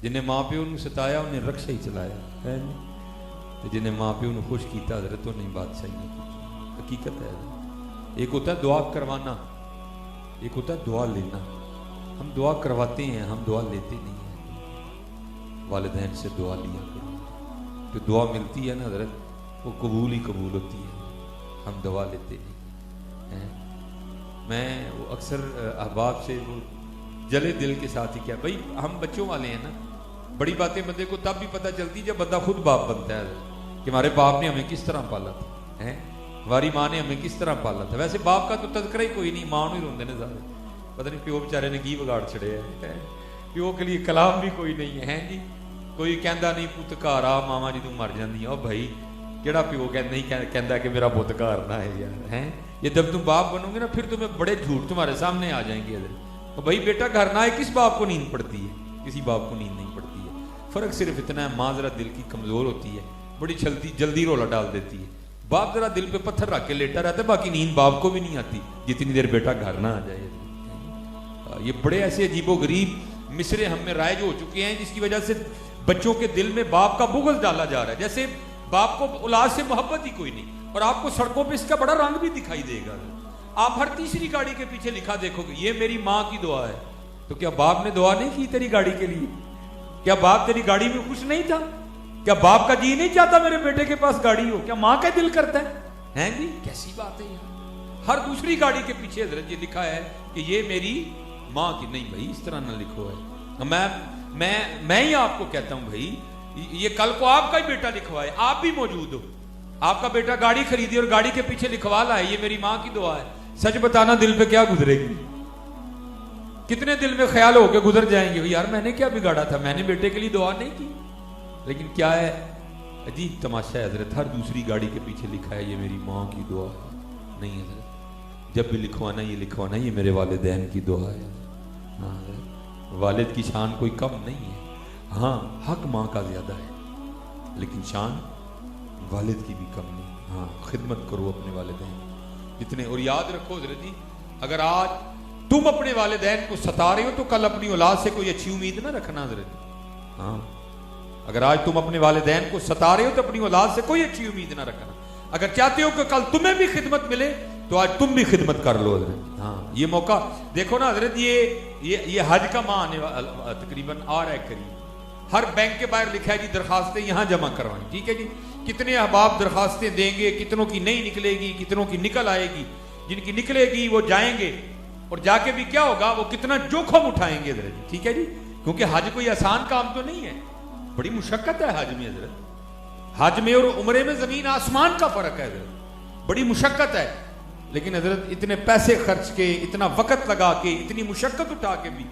جنہیں ماں پیو نو ستایا انہیں رکشا ہی چلایا ہے نہیں، تو جنہیں ماں پیو نو خوش کیتا حضرت انہیں بادشاہی نہیں کی. حقیقت ہے. ایک ہوتا ہے دعا کروانا، ایک ہوتا ہے دعا لینا. ہم دعا کرواتے ہیں، ہم دعا لیتے نہیں ہیں. والدین سے دعا لیا کرو، جو دعا ملتی ہے نا حضرت وہ قبول ہی قبول ہوتی ہے. ہم دعا لیتے نہیں. میں وہ اکثر احباب سے وہ جلے دل کے ساتھ ہی کیا بھائی ہم بچوں والے ہیں نا، بڑی باتیں بندے کو تب بھی پتہ چلتی جب بندہ خود باپ بنتا ہے کہ ہمارے باپ نے ہمیں کس طرح پالا تھا، ہماری ماں نے ہمیں کس طرح پالا تھا. ویسے باپ کا تو تذکرہ ہی کوئی نہیں، ماں ہی روندے نے سارے. پتہ نہیں پیو بیچارے نے کی بگاڑ چھڑے ہے. پیو کے لیے کلام بھی کوئی نہیں ہے جی. کوئی کہندا نہیں پت گھر آ ماما جی تو مر جاندی او بھائی کیڑا پیو کہندا کہ میرا پت گھر نہ ہے یار ہے. یہ جب تم باپ بنو گے نا پھر تمہیں بڑے جھوٹ تمہارے سامنے آ جائیں گے. بھائی بیٹا گھر نہ آئے کس باپ کو نیند پڑتی ہے؟ کسی باپ کو نیند نہیں پڑتی ہے. فرق صرف اتنا ہے ماں ذرا دل کی کمزور ہوتی ہے، بڑی جلدی رولا ڈال دیتی ہے. باپ ذرا دل پہ پتھر رکھ کے لیٹا رہتا ہے، باقی نیند باپ کو بھی نہیں آتی جتنی دیر بیٹا گھر نہ آ جائے. یہ بڑے ایسے عجیب و غریب مصرے ہم میں رائج ہو چکے ہیں جس کی وجہ سے بچوں کے دل میں باپ کا بغض ڈالا جا رہا ہے. جیسے باپ کو اولاد سے محبت ہی کوئی نہیں. اور آپ کو سڑکوں پہ اس کا بڑا رنگ بھی دکھائی دے گا. آپ ہر تیسری گاڑی کے پیچھے لکھا دیکھو گے یہ میری ماں کی دعا ہے. تو کیا باپ نے دعا نہیں کی تیری گاڑی کے لیے؟ کیا باپ تیری گاڑی میں خوش نہیں تھا؟ کیا باپ کا جی نہیں چاہتا میرے بیٹے کے پاس گاڑی ہو؟ کیا ماں کا دل کرتا ہے جی؟ کیسی بات ہے یہ؟ ہر دوسری گاڑی کے پیچھے حضرت یہ لکھا ہے کہ یہ میری ماں کی. نہیں بھائی اس طرح نہ لکھو ہے. میں ہی آپ کو کہتا ہوں بھائی یہ کل کو آپ کا ہی بیٹا لکھوائے، آپ بھی موجود ہو، آپ کا بیٹا گاڑی خریدی اور گاڑی کے پیچھے لکھوا لائے یہ میری ماں کی دعا ہے. سچ بتانا دل پہ کیا گزرے گی؟ کتنے دل میں خیال ہو کے گزر جائیں گے یار میں نے کیا بگاڑا تھا، میں نے بیٹے کے لیے دعا نہیں کی. لیکن کیا ہے عجیب تماشا ہے حضرت، ہر دوسری گاڑی کے پیچھے لکھا ہے یہ میری ماں کی دعا ہے. نہیں حضرت جب بھی لکھوانا یہ میرے والدین کی دعا ہے. ہاں والد کی شان کوئی کم نہیں ہے، ہاں حق ماں کا زیادہ ہے لیکن شان والد کی بھی کم نہیں. ہاں خدمت کرو اپنے والدین جتنے. اور یاد رکھو حضرت جی اگر آج تم اپنے والدین کو ستا رہے ہو تو کل اپنی اولاد سے کوئی اچھی امید نہ رکھنا حضرت. ہاں اگر آج تم اپنے والدین کو ستا رہے ہو تو اپنی اولاد سے کوئی اچھی امید نہ رکھنا. اگر چاہتے ہو کہ کل تمہیں بھی خدمت ملے تو آج تم بھی خدمت کر لو حضرت. ہاں یہ موقع دیکھو نا حضرت، یہ حج کا ماہ آنے والا تقریباً آ رہا ہے قریب. ہر بینک کے باہر لکھا ہے جی درخواستیں یہاں جمع کروائیں. ٹھیک ہے جی، کتنے احباب درخواستیں دیں گے، کتنوں کی نہیں نکلے گی، کتنوں کی نکل آئے گی. جن کی نکلے گی وہ جائیں گے اور جا کے بھی کیا ہوگا وہ کتنا جوخم اٹھائیں گے حضرت. ٹھیک ہے جی، کیونکہ حج کوئی آسان کام تو نہیں ہے، بڑی مشقت ہے حج میں حضرت. حج میں اور عمرے میں زمین آسمان کا فرق ہے حضرت، بڑی مشقت ہے. لیکن حضرت اتنے پیسے خرچ کے، اتنا وقت لگا کے، اتنی مشقت اٹھا کے بھی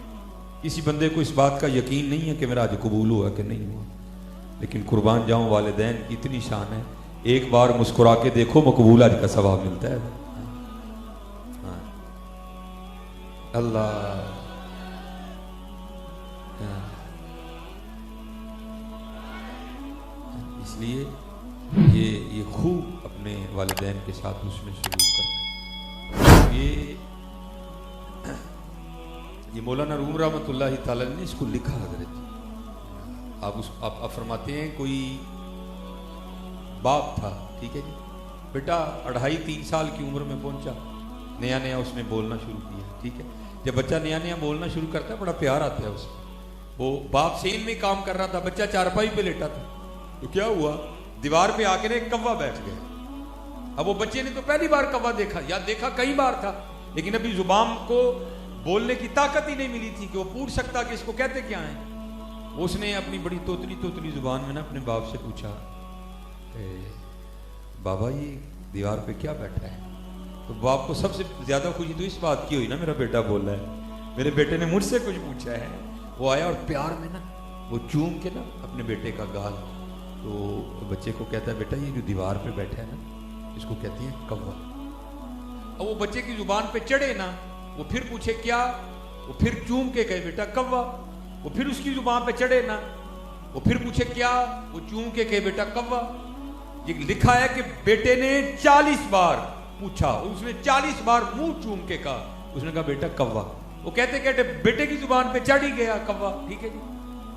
کسی بندے کو اس بات کا یقین نہیں ہے کہ میرا حج قبول ہوا کہ نہیں ہوا. لیکن قربان جاؤں والدین کی اتنی شان ہے، ایک بار مسکرا کے دیکھو مقبول حج کا ثواب ملتا ہے. اللہ اس لیے یہ خوب اپنے والدین کے ساتھ اس میں سلوک کرنا. یہ مولانا روم رحمۃ اللہ تعالی نے اس کو لکھا حضرت. آپ فرماتے ہیں کوئی باپ تھا، ٹھیک ہے جی، بیٹا 2.5-3 سال کی عمر میں پہنچا، نیا اس نے بولنا شروع کیا. ٹھیک ہے، جب بچہ نیا بولنا شروع کرتا ہے بڑا پیار آتا ہے اس کو. وہ باپ سین میں کام کر رہا تھا، بچہ چارپائی پہ لیٹا تھا. تو کیا ہوا، دیوار پہ آ کے ایک کوا بیٹھ گیا. اب وہ بچے نے تو پہلی بار کوا دیکھا، یا دیکھا کئی بار تھا لیکن ابھی زبان کو بولنے کی طاقت ہی نہیں ملی تھی کہ وہ پوچھ سکتا کہ اس کو کہتے کیا ہیں. اس نے اپنی بڑی توتلی زبان میں نا اپنے باپ سے پوچھا بابا یہ دیوار پہ کیا بیٹھا ہے؟ تو باپ کو سب سے زیادہ خوشی تو اس بات کی ہوئی نا میرا بیٹا بول رہا ہے، میرے بیٹے نے مجھ سے کچھ پوچھا ہے. وہ آیا اور پیار میں نا وہ چوم کے نا اپنے بیٹے کا گال، تو بچے کو کہتا ہے بیٹا یہ جو دیوار پہ بیٹھا ہے نا اس کو کہتی ہیں کوا. اور وہ بچے کی زبان پہ چڑھے نا، وہ پھر پوچھے کیا، وہ پھر چوم کے کہے بیٹا کوا. وہ پھر اس کی زبان پہ چڑھے نا، وہ پھر پوچھے کیا، وہ چوم کے کہے بیٹا کوا. یہ لکھا ہے کہ بیٹے نے 40 بار پوچھا، اس نے 40 بار منہ چوم کے کہا. اس نے کہا بیٹا کوا. وہ کہتے بیٹے کی زبان پہ چڑھ ہی گیا کوا. ٹھیک ہے جی،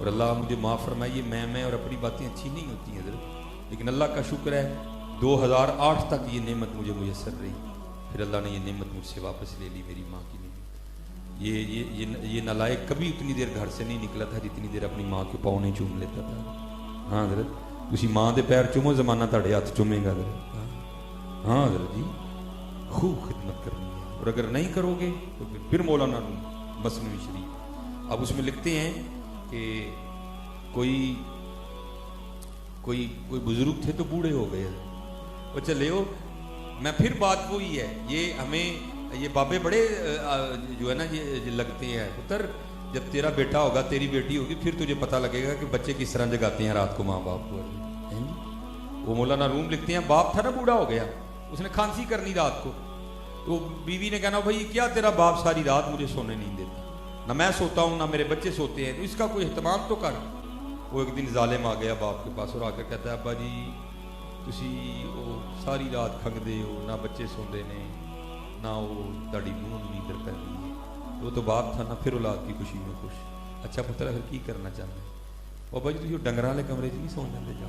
اور اللہ مجھے معاف فرمائیے، میں اور اپنی باتیں اچھی نہیں ہوتی ہیں حضرت، لیکن اللہ کا شکر ہے 2008 تک یہ نعمت مجھے میسر رہی، پھر اللہ نے یہ نعمت مجھ سے واپس لے لی، میری ماں کی نعمت۔ یہ نالائق کبھی اتنی دیر گھر سے نہیں نکلا تھا جتنی دیر اپنی ماں کے پاؤں نہیں چوم لیتا تھا۔ ہاں حضرت، تسی ماں دے پیر چومو، زمانہ تہاڈے ہاتھ چومے گا حضرت۔ ہاں حضرت جی، خوب خدمت کرنی ہے، اور اگر نہیں کرو گے تو پھر مولانا مثنوی شریف اب اس میں لکھتے ہیں کہ کوئی بزرگ تھے تو بوڑھے ہو گئے، وہ چلے ہو، میں پھر بات وہی ہے، یہ ہمیں یہ بابے بڑے جو ہے نا یہ لگتے ہیں، پتر جب تیرا بیٹا ہوگا، تیری بیٹی ہوگی، پھر تجھے پتہ لگے گا کہ بچے کس طرح جگاتے ہیں رات کو ماں باپ کو۔ وہ مولانا روم لکھتے ہیں، باپ تھا نا بوڑھا ہو گیا، اس نے کھانسی کرنی رات کو، تو بیوی نے کہنا بھائی کیا تیرا باپ ساری رات مجھے سونے نہیں دیتا، نہ میں سوتا ہوں نہ میرے بچے سوتے ہیں، تو اس کا کوئی اہتمام تو کر۔ وہ ایک دن ظالم آ گیا باپ کے پاس اور آ کر کہتا ہے ابا جی تسی وہ ساری رات کھنگدے ہو، نہ بچے سوندے نے نہ وہ تاڑی نوں نیندر پیندی ہے، وہ تو باپ تھا نا، پھر اولاد کی خوشی میں خوش۔ اچھا پتر پھر کی کرنا چاہتے ہیں؟ ابا جی تسی ڈنگراں والے کمرے چ نہیں سو جاندے جا؟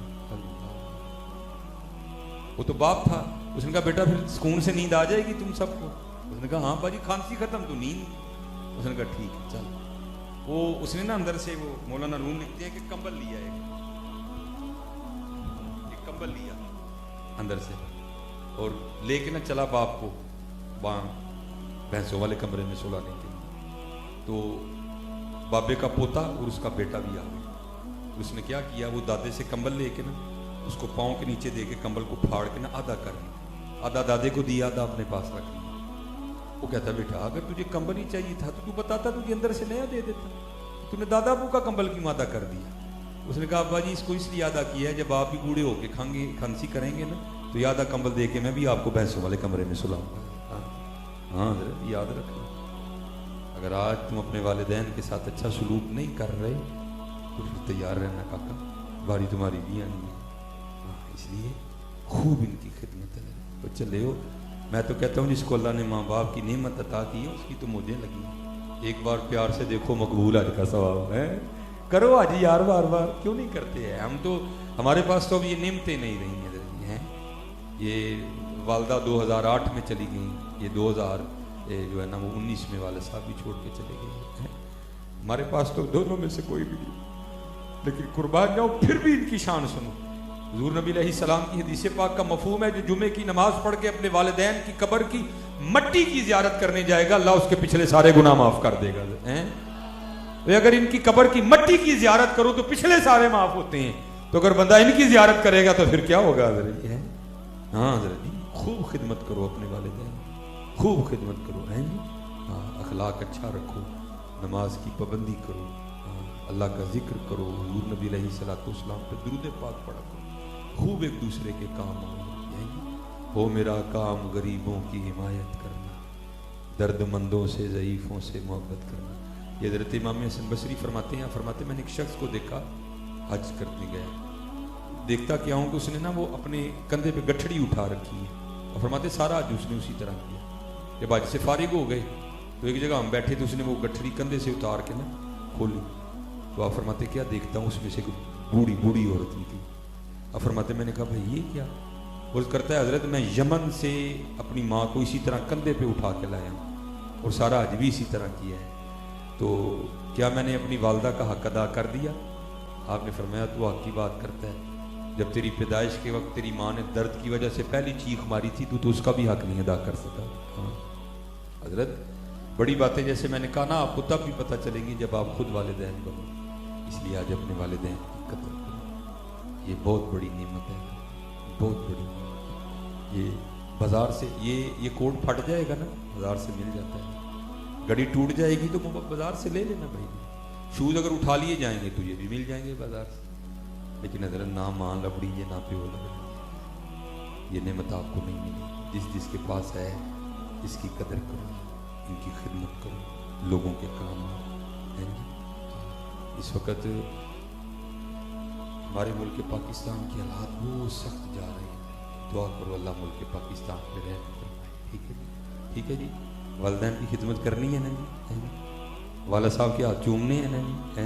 وہ تو باپ تھا، اس نے کہا بیٹا پھر سکون سے نیند آ جائے گی تم سب کو؟ اس نے کہا ہاں باجی کھانسی ختم تو نیند۔ اس نے کہا ٹھیک ہے چل۔ وہ اس نے نا اندر سے، وہ مولانا روم لکھتے ہیں کہ کمبل لیا ایک کمبل لیا اندر سے اور لے کے نا چلا باپ کو وہاں بھینسوں والے کمرے میں سلانے کے لیے، تو بابے کا پوتا اور اس کا بیٹا بھی آ گیا۔ اس نے کیا کیا، وہ دادے سے کمبل لے کے نا اس کو پاؤں کے نیچے دے کے کمبل کو پھاڑ کے نا آدھا کر لیا، آدھا دادے کو دیا، آدھا اپنے پاس رکھ لیا۔ وہ کہتا بیٹا اگر تجھے کمبل ہی چاہیے تھا تو بتاتا، تجھے اندر سے نیا دے دیتا، تو نے دادا ابو کا کمبل کیوں آدھا کر دیا؟ اس نے کہا ابا جی اس کو اس لیے آدھا کیا ہے جب آپ بھی بوڑھے ہو کے کھانسی کریں گے نا تو یہ آدھا کمبل دے کے میں بھی آپ کو بھینسوں والے کمرے میں سلاؤں گا۔ ہاں حضرت یاد رکھنا، اگر آج تم اپنے والدین کے ساتھ اچھا سلوک نہیں کر رہے تو پھر تیار رہنا کاکا، باری تمہاری بھی آنی ہے۔ اس لیے خوب ان کی خدمت ہے بچے لے ہو۔ میں تو کہتا ہوں جس کو اللہ نے ماں باپ کی نعمت عطا کی ہے اس کی تو موجیں لگی، ایک بار پیار سے دیکھو مقبول حج کا ثواب ہے، کرو حج یار، بار بار کیوں نہیں کرتے ہیں ہم؟ تو ہمارے پاس تو اب یہ نعمتیں نہیں رہی ہیں۔ یہ والدہ 2008 میں چلی گئیں، یہ 2000 جو ہے نا وہ 19 میں والد صاحب بھی چھوڑ کے چلے گئے، ہمارے پاس تو دونوں میں سے کوئی بھی نہیں، لیکن قربان جاؤ پھر بھی ان کی شان سنو۔ حضور نبی علیہ السلام کی حدیث پاک کا مفہوم ہے جو جمعے کی نماز پڑھ کے اپنے والدین کی قبر کی مٹی کی زیارت کرنے جائے گا، اللہ اس کے پچھلے سارے گناہ معاف کر دے گا۔ اگر ان کی قبر کی مٹی کی زیارت کرو تو پچھلے سارے معاف ہوتے ہیں، تو اگر بندہ ان کی زیارت کرے گا تو پھر کیا ہوگا حضرت؟ ہاں حضرت جی خوب خدمت کرو اپنے والدین، خوب خدمت کرو، ہاں اخلاق اچھا رکھو، نماز کی پابندی کرو، اللہ کا ذکر کرو، حضور نبی علیہ السلام پہ درود پاک پڑھا کرو، خوب ایک دوسرے کے کام آؤ۔ ہو میرا کام غریبوں کی حمایت کرنا، درد مندوں سے ضعیفوں سے محبت کرنا۔ یہ حضرت امام حسن بصری فرماتے ہیں، میں نے ایک شخص کو دیکھا حج کرنے گیا، دیکھتا کیا ہوں کہ اس نے نا وہ اپنے کندھے پہ گٹھڑی اٹھا رکھی ہے، اور فرماتے سارا حج اس نے اسی طرح کیا۔ جب حج سے فارغ ہو گئے تو ایک جگہ ہم بیٹھے تو اس نے وہ گٹھڑی کندھے سے اتار کے نا کھولی، تو آپ فرماتے کیا دیکھتا ہوں، اس میں سے ایک بوڑھی عورت نکلی۔ آپ فرماتے میں نے کہا بھائی یہ کیا؟ وہ کرتا ہے حضرت میں یمن سے اپنی ماں کو اسی طرح کندھے پہ اٹھا کے لایا ہوں اور سارا حج بھی اسی طرح کیا ہے، تو کیا میں نے اپنی والدہ کا حق ادا کر دیا؟ آپ نے فرمایا تو حق کی بات کرتا ہے، جب تیری پیدائش کے وقت تیری ماں نے درد کی وجہ سے پہلی چیخ ماری تھی تو اس کا بھی حق نہیں ادا کر سکا۔ ہاں حضرت بڑی باتیں جیسے میں نے کہا نا آپ کو تب بھی پتہ چلیں گی جب آپ خود والدین بنو، اس لیے آج اپنے والدین کی قدر کرو، یہ بہت بڑی نعمت ہے، بہت بڑی نعمت۔ یہ بازار سے یہ کوٹ پھٹ جائے گا نا بازار سے مل جاتا ہے، گھڑی ٹوٹ جائے گی تو بازار سے لے لینا بھائی، شوز اگر اٹھا لیے جائیں گے تو یہ بھی مل جائیں گے بازار سے، لیکن حضرت نہ ماں لبڑی ہے نہ پیو لبڑی، یہ نعمت آپ کو نہیں ملی۔ جس کے پاس ہے اس کی قدر کرو، ان کی خدمت کرو، لوگوں کے کام آؤ۔ اس وقت ہمارے ملک پاکستان کے حالات بہت سخت جا رہے ہیں، دعا کرو اللہ ملک پاکستان پہ رحم فرمائے، ٹھیک ہے جی؟ ٹھیک ہے جی، والدین کی خدمت کرنی ہے نا جی، والد صاحب کے ہاتھ چومنے ہیں نا جی،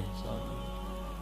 ihsan,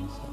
ihsan,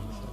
ihsan।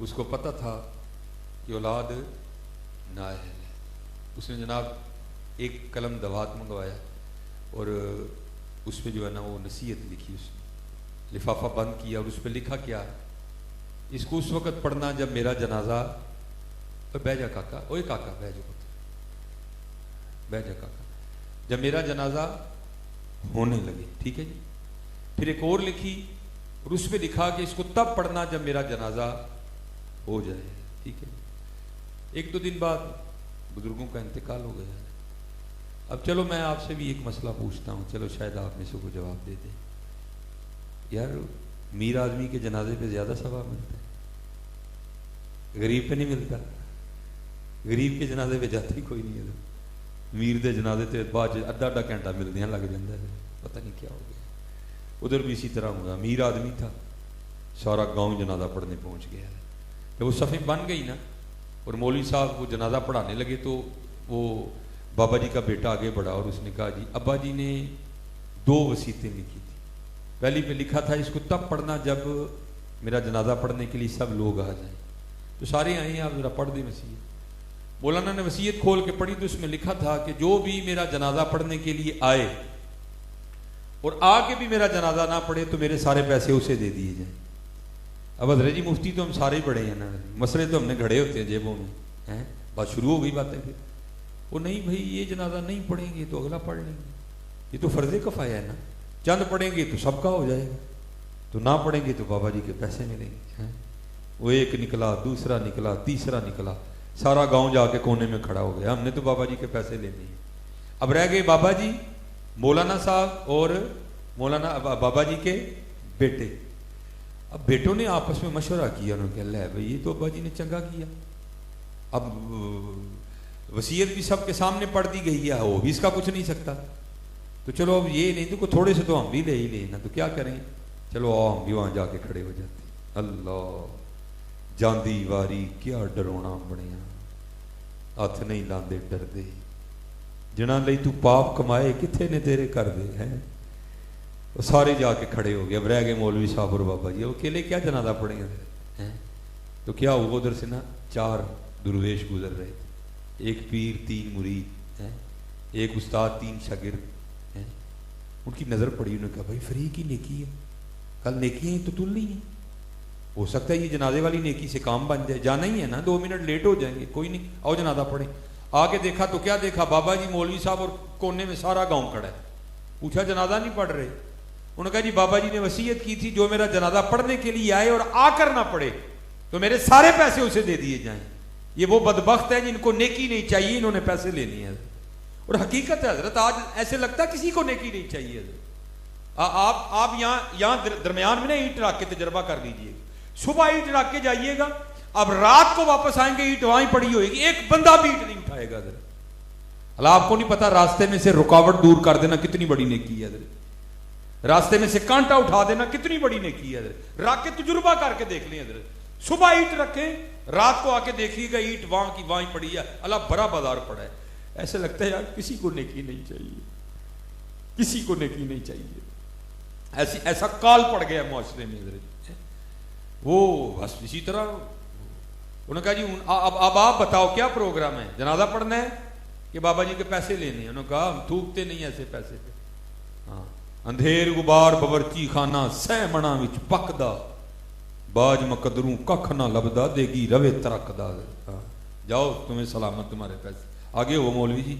اس کو پتہ تھا کہ اولاد نااہل ہے. اس نے جناب ایک قلم دوات منگوایا اور اس پہ جو ہے نا وہ نصیحت لکھی. اس نے لفافہ بند کیا اور اس پہ لکھا کیا, اس کو اس وقت پڑھنا جب میرا جنازہ, بہ جا کاکا, اوے کاکا بہ جا, بہ جا کاکا, جب میرا جنازہ ہونے لگے. ٹھیک ہے جی. پھر ایک اور لکھی اور اس پہ لکھا کہ اس کو تب پڑھنا جب میرا جنازہ ہو جائے. ٹھیک ہے. ایک دو دن بعد بزرگوں کا انتقال ہو گیا. اب چلو میں آپ سے بھی ایک مسئلہ پوچھتا ہوں, چلو شاید آپ میں سے کو جواب دے دیں. یار امیر آدمی کے جنازے پہ زیادہ ثواب ملتا ہے, غریب پہ نہیں ملتا. غریب کے جنازے پہ جاتا ہی کوئی نہیں ہے. امیر دے جنازے تے بعد ادھا ادھا گھنٹہ ملدیاں لگ جاتا ہے, پتہ نہیں کیا ہو گیا. ادھر بھی اسی طرح ہوگا. امیر آدمی تھا, سارا گاؤں جنازہ پڑھنے پہنچ گیا. جب وہ صفیں بن گئی نا اور مولوی صاحب وہ جنازہ پڑھانے لگے تو وہ بابا جی کا بیٹا آگے بڑھا اور اس نے کہا جی ابا جی نے 2 وصیتیں لکھی تھی. پہلی پہ لکھا تھا اس کو تب پڑھنا جب میرا جنازہ پڑھنے کے لیے سب لوگ آ جائیں. تو سارے آئے ہیں, آپ ذرا پڑھ دیں وصیت. مولانا نے وصیت کھول کے پڑھی تو اس میں لکھا تھا کہ جو بھی میرا جنازہ پڑھنے کے لیے آئے اور آ کے بھی میرا جنازہ نہ پڑھے تو میرے سارے پیسے اسے دے دیے جائیں. اب حضرت جی مفتی تو ہم سارے ہی بڑے ہیں نا, مسئلے تو ہم نے گھڑے ہوتے ہیں جیبوں میں ہیں. بات شروع ہو گئی باتیں. پھر وہ نہیں بھائی یہ جنازہ نہیں پڑھیں گے تو اگلا پڑھ لیں گے, یہ تو فرض کفایہ ہے نا, چند پڑھیں گے تو سب کا ہو جائے گا, تو نہ پڑھیں گے تو بابا جی کے پیسے ملیں گے. وہ ایک نکلا, دوسرا نکلا, تیسرا نکلا, سارا گاؤں جا کے کونے میں کھڑا ہو گیا, ہم نے تو بابا جی کے پیسے لینے ہیں. اب رہ گئے بابا جی, مولانا صاحب اور مولانا بابا جی کے بیٹے. اب بیٹوں نے آپس میں مشورہ کیا, انہوں نے کہا لے بھائی یہ تو ابا جی نے چنگا کیا, اب وصیت بھی سب کے سامنے پڑھ دی گئی ہے, وہ بھی اس کا کچھ نہیں سکتا, تو چلو اب یہ نہیں تو تھوڑے سے تو ہم بھی لے ہی لیں نا, تو کیا کریں, چلو آؤ ہم بھی وہاں جا کے کھڑے ہو جاتے. اللہ جاندی واری کیا ڈرونا بنیا, ہاتھ نہیں لاندے ڈردے, جنا لئی تو پاپ کمائے کتنے نے تیرے کر دے ہیں. وہ سارے جا کے کھڑے ہو گئے. اب رہ گئے مولوی صاحب اور بابا جی, وہ اکیلے کیا جنازہ پڑھیں گے. تو کیا ہوا, ادھر سے نا 4 درویش گزر رہے تھے, ایک پیر 3 مرید, ایک استاد 3 شاگرد. ان کی نظر پڑی, انہوں نے کہا بھائی فریق ہی نیکی ہے, کل نیکی ہیں تو تل نہیں ہے, ہو سکتا ہے یہ جنازے والی نیکی سے کام بن جائے, جانا ہی ہے نا, 2 منٹ لیٹ ہو جائیں گے, کوئی نہیں آؤ جنازہ پڑھیں. آگے دیکھا تو کیا دیکھا, بابا جی مولوی صاحب اور کونے میں سارا گاؤں کھڑا ہے. پوچھا جنازہ نہیں پڑھ رہے, انہوں نے کہا جی بابا جی نے وصیت کی تھی جو میرا جنازہ پڑھنے کے لیے آئے اور آ کر نہ پڑھے تو میرے سارے پیسے اسے دے دیے جائیں. یہ وہ بدبخت ہے جن کو نیکی نہیں چاہیے, انہوں نے پیسے لینی ہے. اور حقیقت ہے حضرت, آج ایسے لگتا ہے کسی کو نیکی نہیں چاہیے. آپ یہاں درمیان میں نا اینٹ رکھ کے تجربہ کر لیجئے, صبح اینٹ رکھ کے جائیے گا, اب رات کو واپس آئیں گے اینٹ وہاں پڑی ہوئے گی, ایک بندہ بھی اینٹ نہیں اٹھائے گا. اللہ آپ کو نہیں پتا راستے میں سے رکاوٹ دور کر دینا کتنی بڑی نیکی ہے. راستے میں سے کانٹا اٹھا دینا کتنی بڑی نیکی ہے. رکھ کے تجربہ کر کے دیکھ لیں. صبح اینٹ رکھیں, رات کو آ کے دیکھیے گا اینٹ وہاں کی وہاں پڑی ہے, اللہ بڑا بازار پڑا ہے. ایسے لگتا ہے یار کسی کو نیکی نہیں چاہیے, کسی کو نیکی نہیں چاہیے. ایسا کال پڑ گیا معاشرے میں. وہ بس اسی طرح انہوں نے کہا جی اب آپ بتاؤ کیا پروگرام ہے, جنازہ پڑھنا ہے کہ بابا جی کے پیسے لینے ہیں. انہوں نے کہا ہم تھوکتے نہیں ایسے پیسے پہ. ہاں, اندھیر غبار باورچی خانہ سہ منا وچ پکدا, باج مقدروں ککھ نہ لبدا, دے گی روے ترکدا. جاؤ تمہیں سلامت تمہارے پیسے. آگے ہو مولوی جی,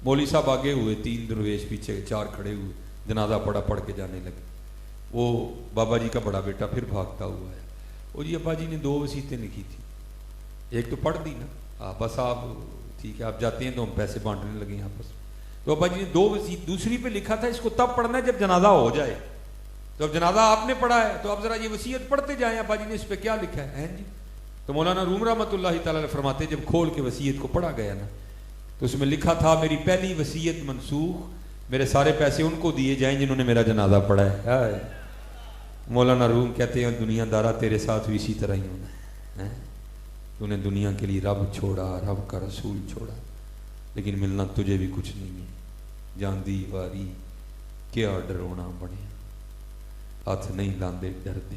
مولوی صاحب آگے ہوئے, 3 درویش پیچھے 4 کھڑے ہوئے, جنازہ پڑھ کے جانے لگے. وہ بابا جی کا بڑا بیٹا پھر بھاگتا ہوا ہے. وہ جی ابا جی نے 2 وصیتیں لکھی تھی, ایک تو پڑھ دی نا, بس آپ ٹھیک ہے آپ جاتے ہیں تو ہم پیسے بانٹنے لگے ہیں آپس. تو ابا جی نے 2 وصیت, دوسری پہ لکھا تھا اس کو تب پڑھنا ہے جب جنازہ ہو جائے. تو اب جنازہ آپ نے پڑھا ہے تو اب ذرا یہ وصیت پڑھتے جائیں, ابا جی نے اس پہ کیا لکھا ہے جی. تو مولانا روم رحمۃ اللہ تعالی علیہ فرماتے جب کھول کے وصیت کو پڑھا گیا نا تو اس میں لکھا تھا میری پہلی وصیت منسوخ, میرے سارے پیسے ان کو دیے جائیں جنہوں نے میرا جنازہ پڑھا ہے. مولانا روم کہتے ہیں دنیا دارا تیرے ساتھ بھی اسی طرح ہی ہونا ہے. تو نے دنیا کے لیے رب چھوڑا, رب کا رسول چھوڑا, لیکن ملنا تجھے بھی کچھ نہیں ہے. جاندی واری کیا ڈرونا بنے, ہاتھ نہیں لاندے ڈردے,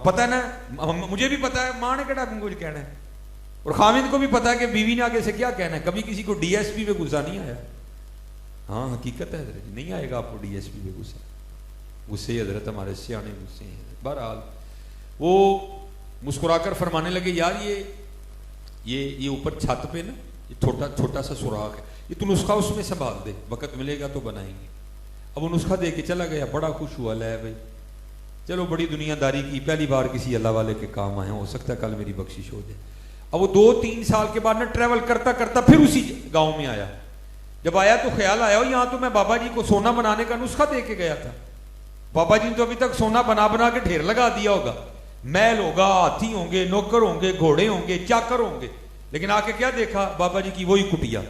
پتہ ہے نا, مجھے بھی پتا ہے ماں نے کہڑا کچھ کہنا ہے, اور خامد کو بھی پتا ہے کہ بیوی نے آگے سے کیا کہنا ہے. کبھی کسی کو ڈی ایس پی پہ غصہ نہیں آیا. ہاں حقیقت ہے حضرت, نہیں آئے گا آپ کو ڈی ایس پی پہ غصہ. غصے حضرت ہمارے سیانے غصے ہیں. بہرحال وہ مسکرا کر فرمانے لگے یار یہ اوپر چھت پہ نا یہ چھوٹا سا سوراخ ہے, یہ تو نسخہ اس میں سنبھال دے, وقت ملے گا تو بنائیں گے. اب وہ نسخہ دے کے چلا گیا, بڑا خوش ہوا, لے بھائی چلو بڑی دنیا داری کی, پہلی بار کسی اللہ والے کے کام آئے, ہو سکتا ہے کل میری بخشش ہو جائے. اب وہ 2-3 سال کے بعد نا ٹریول کرتا کرتا پھر اسی گاؤں میں آیا. جب آیا تو خیال آیا یہاں تو میں بابا جی کو سونا بنانے کا نسخہ دے کے گیا تھا. بابا جی نے تو ابھی تک سونا بنا بنا کے ڈھیر لگا دیا ہوگا, محل ہوگا, ہاتھی ہوں گے, نوکر ہوں گے, گھوڑے ہوں گے, چاکر ہوں گے, لیکن آ کے کیا دیکھا بابا جی کی وہی کٹیا.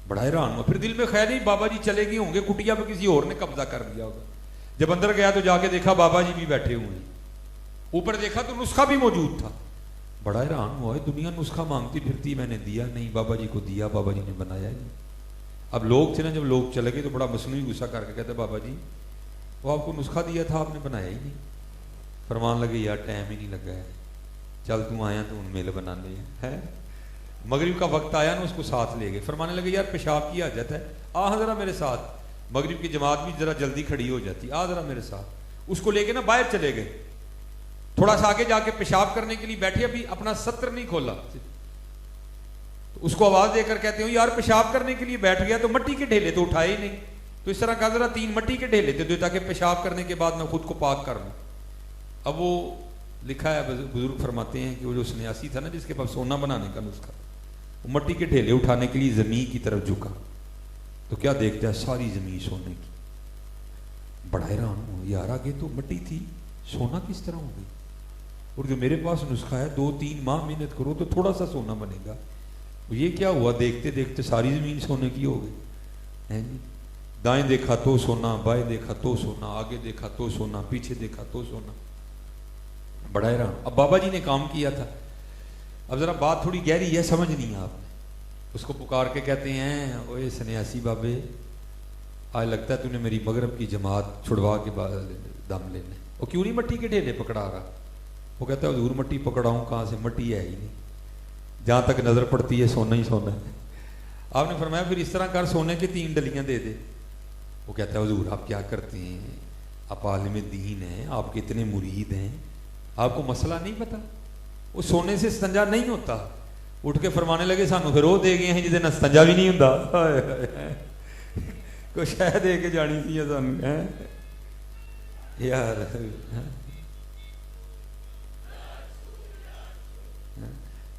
بڑا حیران ہوا. پھر دل میں خیال نہیں بابا جی چلے گئے ہوں گے, کٹیا پہ کسی اور نے قبضہ کر دیا ہوگا. جب اندر گیا تو جا کے دیکھا بابا جی بھی بیٹھے ہوئے ہیں. اوپر دیکھا تو نسخہ بھی موجود تھا. بڑا حیران ہوا, دنیا نسخہ مانگتی پھرتی, میں نے دیا نہیں, بابا جی کو دیا, بابا جی نے بنایا نہیں. اب لوگ تھے نا, جب لوگ چلے گئے تو بڑا مصنوعی غصہ کر کے کہتے بابا جی وہ آپ کو نسخہ دیا تھا, آپ نے بنایا ہی نہیں. فرمان لگے یار ٹائم ہی نہیں لگا ہے, چل تم آیا تو ان میل بنانے ہیں. مغرب کا وقت آیا نا, اس کو ساتھ لے گئے. فرمانے لگے یار پیشاب کی حاجت ہے, آ ذرا میرے ساتھ. مغرب کی جماعت بھی ذرا جلدی کھڑی ہو جاتی, آ ذرا میرے ساتھ. اس کو لے کے نا باہر چلے گئے, تھوڑا سا آگے جا کے پیشاب کرنے کے لیے بیٹھے, ابھی اپنا ستر نہیں کھولا. تو اس کو آواز دے کر کہتے ہو یار پیشاب کرنے کے لیے بیٹھ گیا, تو مٹی کے ڈھیلے تو اٹھائے ہی نہیں. تو اس طرح کہا ذرا 3 مٹی کے ڈھیلے دے دو تاکہ پیشاب کرنے کے بعد میں خود کو پاک کر لوں. اب وہ لکھا ہے, بزرگ فرماتے ہیں کہ وہ جو سنیاسی تھا نا جس کے پاس سونا بنانے کا نسخہ, وہ مٹی کے ڈھیلے اٹھانے کے لیے زمین کی طرف جھکا تو کیا دیکھتا ہے, ساری زمین سونے کی. بڑا حیران ہوں, یار آگے تو مٹی تھی, سونا کس طرح ہو گئی. اور جو میرے پاس نسخہ ہے 2-3 ماہ محنت کرو تو تھوڑا سا سونا بنے گا. یہ کیا ہوا, دیکھتے دیکھتے ساری زمین سونے کی ہو گئی. دائیں دیکھا تو سونا, بائیں دیکھا تو سونا, آگے دیکھا تو سونا, پیچھے دیکھا تو سونا. بڑا حیران. اب بابا جی نے کام کیا تھا. اب ذرا بات تھوڑی گہری ہے, سمجھ نہیں آپ نے. اس کو پکار کے کہتے ہیں اوے سنیاسی بابے, آج لگتا ہے تو نے میری مغرب کی جماعت چھڑوا کے دم لینے. وہ کیوں نہیں مٹی کے ڈھیلے پکڑا رہا. وہ کہتا ہے حضور مٹی پکڑاؤں کہاں سے, مٹی ہے ہی نہیں, جہاں تک نظر پڑتی ہے سونا ہی سونا ہے. آپ نے فرمایا پھر اس طرح کر, سونے کی 3 ڈلیاں دے دے. وہ کہتا ہے حضور آپ کیا کرتے ہیں, آپ عالم دین ہیں, آپ کے اتنے مرید ہیں, آپ کو مسئلہ نہیں پتا. وہ سونے سے استنجا نہیں ہوتا. اٹھ کے فرمانے لگے سانو پھر وہ دے گئے ہیں جہاں استنجا بھی نہیں ہوتا. کوئی شہ دے کے جانی سی سانو یار.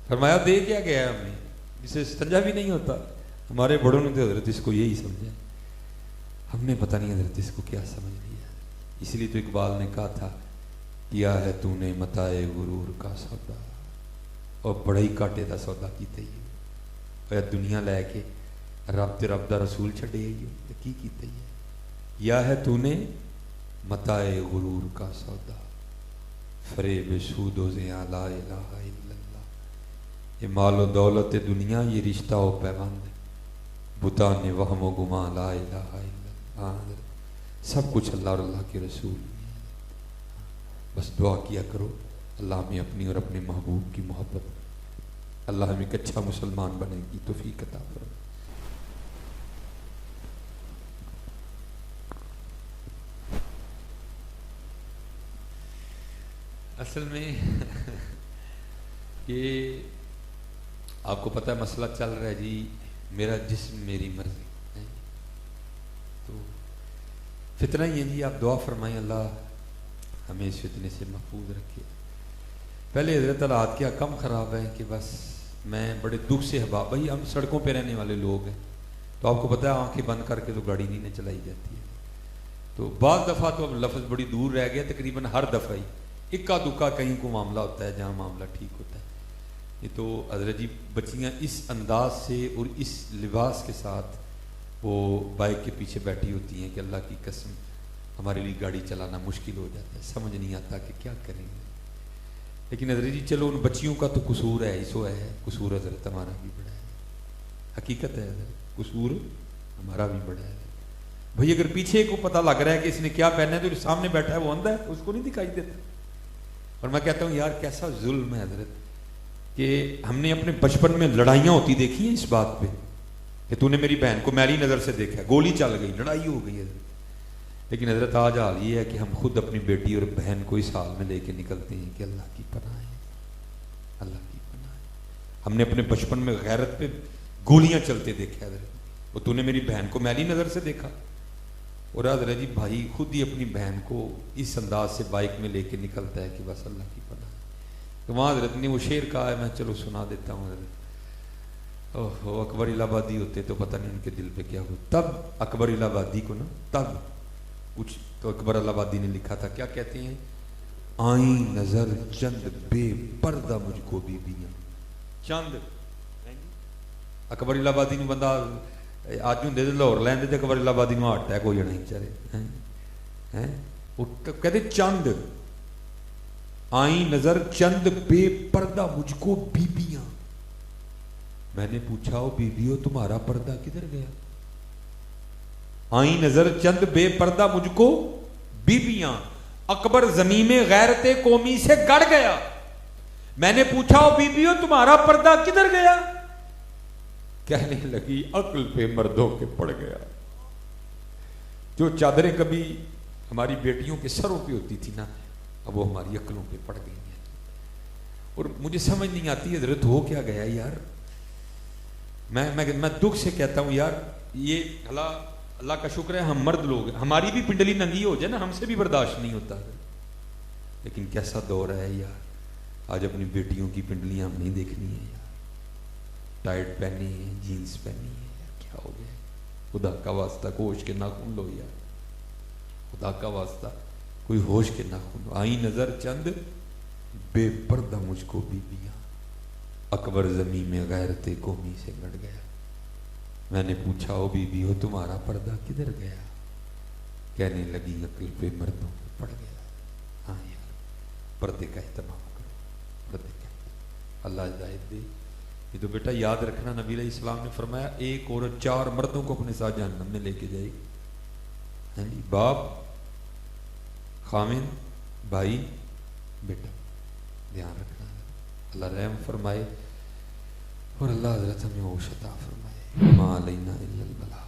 فرمایا دے کیا گیا ہمیں, جسے استنجا بھی نہیں ہوتا. ہمارے بڑوں نے تو حضرت اس کو یہی سمجھا, ہم نے پتہ نہیں حضرت اس کو کیا سمجھ لیا. اس لیے تو اقبال نے کہا تھا کیا ہے تو نے متائے غرور کا سودا, اور بڑا ہی کاٹے دا سودا کیتے ہی. اور دنیا لے کے رب تے رب دا رسول چھڑے ہی کی کیتے ہی. یا ہے تو نے متائے غرور کا سودا, فریب سود و زیاں لا الہ الا اللہ. یہ مال و دولت دنیا, یہ رشتہ و پیوند, بتانے وہم و گماں لا الہ الا اللہ. سب کچھ اللہ اور اللہ کے رسول. بس دعا کیا کرو اللہ ہمیں اپنی اور اپنے محبوب کی محبت, اللہ ہمیں ایک اچھا مسلمان بنے کی توفیق عطا فرمائے. اصل میں یہ آپ کو پتہ ہے مسئلہ چل رہا ہے جی, میرا جسم میری مرضی. تو فتنہ ہی ہے جی, آپ دعا فرمائیں اللہ ہمیں اس فتنے سے محفوظ رکھے. پہلے حضرت حالات کیا کم خراب ہے کہ بس میں بڑے دکھ سے حباب, بھائی ہم سڑکوں پہ رہنے والے لوگ ہیں, تو آپ کو پتہ ہے آنکھیں بند کر کے تو گاڑی نہیں چلائی جاتی ہے. تو بعض دفعہ تو اب لفظ بڑی دور رہ گیا, تقریباً ہر دفعہ ہی اکا دکا کہیں کو معاملہ ہوتا ہے جہاں معاملہ ٹھیک ہوتا ہے. یہ تو حضرت جی بچیاں اس انداز سے اور اس لباس کے ساتھ وہ بائک کے پیچھے بیٹھی ہوتی ہیں کہ اللہ کی قسم ہمارے لیے گاڑی چلانا مشکل ہو جاتا ہے, سمجھ نہیں آتا کہ کیا کریں گے. لیکن حضرت جی چلو ان بچیوں کا تو قصور ہے, ایسو ہے, قصور حضرت ہمارا بھی بڑا ہے. حقیقت ہے حضرت قصور ہمارا بھی بڑا ہے. بھائی اگر پیچھے کو پتہ لگ رہا ہے کہ اس نے کیا پہنا ہے, تو سامنے بیٹھا ہے وہ اندھا ہے, اس کو نہیں دکھائی دیتا. اور میں کہتا ہوں یار کیسا ظلم ہے حضرت کہ ہم نے اپنے بچپن میں لڑائیاں ہوتی دیکھی ہیں اس بات پہ کہ تو نے میری بہن کو میلی نظر سے دیکھا ہے، گولی چل گئی، لڑائی ہو گئی حضرت۔ لیکن حضرت آج حال یہ ہے کہ ہم خود اپنی بیٹی اور بہن کو اس حال میں لے کے نکلتے ہیں کہ اللہ کی پناہ ہے، اللہ کی پناہ ہے۔ ہم نے اپنے بچپن میں غیرت پہ گولیاں چلتے دیکھے حضرت، وہ تو نے میری بہن کو میلی نظر سے دیکھا، اور حضرت جی بھائی خود ہی اپنی بہن کو اس انداز سے بائک میں لے کے نکلتا ہے کہ بس اللہ کی پناہ ہے۔ تو وہاں حضرت نے وہ شعر کہا ہے، میں چلو سنا دیتا ہوں حضرت۔ اوہ اکبر الہ آبادی ہوتے تو پتہ نہیں ان کے دل پہ کیا ہو۔ تب اکبر الہ آبادی کو نا تب کچھ تو اکبر الہ آبادی نے لکھا تھا، کیا کہتے ہیں؟ آئیں نظر چند بے پردہ مجھ کو بیویاں، چند اکبر الہ آبادی نے بندہ آج ہوں دے لاہور لیندے تے اکبر الہ آبادی نو ہارٹ اٹیک ہو جانا بیچارے ہیں، وہ کہتے چند آئیں نظر چند بے پردہ مجھ کو بیویاں، میں نے پوچھا او بیویو تمہارا پردہ کدھر گیا؟ آئیں نظر چند بے پردہ مجھ کو بیویاں، اکبر زمین میں غیرت قومی سے گڑ گیا، میں نے پوچھا او بیویو تمہارا پردہ کدھر گیا؟ کہنے لگی عقل پہ مردوں کے پڑ گیا۔ جو چادریں کبھی ہماری بیٹیوں کے سروں پہ ہوتی تھی نا، اب وہ ہماری عقلوں پہ پڑ گئی ہیں۔ اور مجھے سمجھ نہیں آتی حضرت ہو کیا گیا یار، میں دکھ سے کہتا ہوں یار، یہ اللہ کا شکر ہے ہم مرد لوگ ہیں، ہماری بھی پنڈلی ننگی ہو جائے نا ہم سے بھی برداشت نہیں ہوتا، لیکن کیسا دور ہے یار، آج اپنی بیٹیوں کی پنڈلیاں ہم نہیں دیکھنی ہیں یار، ٹائٹ پہنی ہے، جینز پہنی ہے، کیا ہو گیا؟ خدا کا واسطہ ہوش کے ناخن لو یار، خدا کا واسطہ کوئی ہوش کے ناخن لو۔ آئی نظر چند بے پردہ مجھ کو بیویاں، اکبر زمین میں غیرت قومی سے گڑ گیا، میں نے پوچھا او بی بی ہو تمہارا پردہ کدھر گیا؟ کہنے لگی عقل پہ مردوں پہ پڑ گیا۔ ہاں یار پردے کا اہتمام کرو، پردے کا اہتمام، اللہ ہدایت دے۔ یہ تو بیٹا یاد رکھنا نبی علیہ السلام نے فرمایا ایک عورت 4 مردوں کو اپنے ساتھ جہنم میں لے کے جائے گی، ہاں جی، باپ، خامن، بھائی، بیٹا، دھیان رکھنا، اللہ رحم فرمائے اور اللہ حضرت ہمیں ہوش عطا فرمائے۔ ما علینا الا البلاغ۔